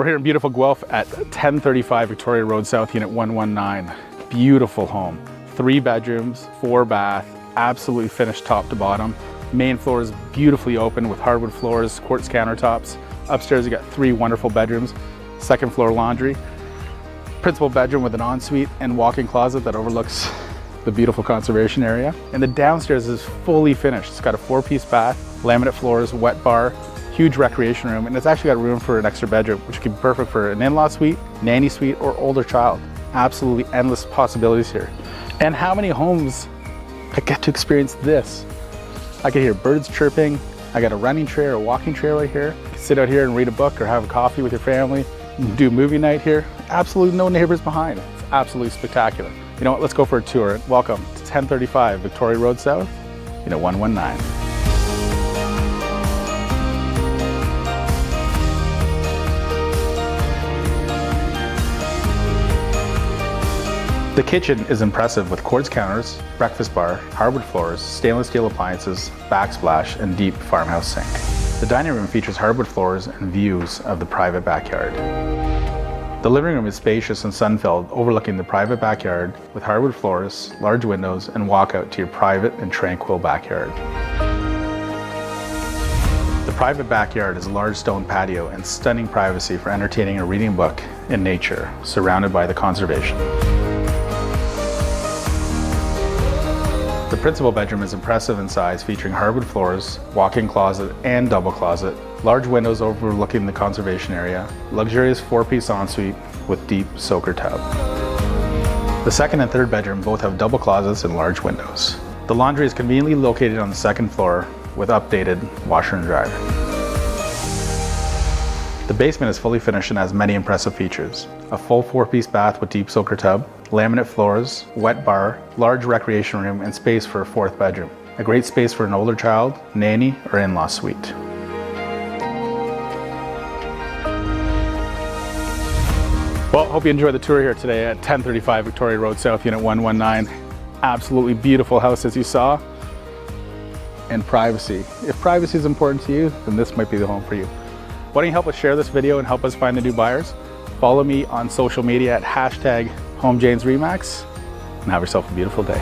We're here in beautiful Guelph at 1035 Victoria Road South, Unit 119. Beautiful home. 3 bedrooms, 4 bath, absolutely finished top to bottom. Main floor is beautifully open with hardwood floors, quartz countertops. Upstairs you got 3 wonderful bedrooms, 2nd floor laundry, principal bedroom with an ensuite and walk-in closet that overlooks the beautiful conservation area. And the downstairs is fully finished. It's got a 4-piece bath, laminate floors, wet bar, huge recreation room, and it's actually got room for an extra bedroom, which could be perfect for an in-law suite, nanny suite, or older child. Absolutely endless possibilities here. And how many homes I get to experience this? I can hear birds chirping. I got a running trail or walking trail right here. You can sit out here and read a book or have a coffee with your family, do movie night here. Absolutely no neighbors behind. It's absolutely spectacular. You know what, let's go for a tour. Welcome to 1035 Victoria Road South, Unit 119. The kitchen is impressive with quartz counters, breakfast bar, hardwood floors, stainless steel appliances, backsplash, and deep farmhouse sink. The dining room features hardwood floors and views of the private backyard. The living room is spacious and sun-filled, overlooking the private backyard with hardwood floors, large windows, and walkout to your private and tranquil backyard. The private backyard is a large stone patio and stunning privacy for entertaining or reading a book in nature, surrounded by the conservation. The principal bedroom is impressive in size, featuring hardwood floors, walk-in closet and double closet, large windows overlooking the conservation area, luxurious 4-piece ensuite with deep soaker tub. The second and third bedroom both have double closets and large windows. The laundry is conveniently located on the 2nd floor with updated washer and dryer. The basement is fully finished and has many impressive features. A full 4-piece bath with deep soaker tub, laminate floors, wet bar, large recreation room, and space for a 4th bedroom. A great space for an older child, nanny, or in-law suite. Well, hope you enjoyed the tour here today at 1035 Victoria Road South, Unit 119. Absolutely beautiful house as you saw. And privacy. If privacy is important to you, then this might be the home for you. Why don't you help us share this video and help us find the new buyers? Follow me on social media at #HomeJamesRemax and have yourself a beautiful day.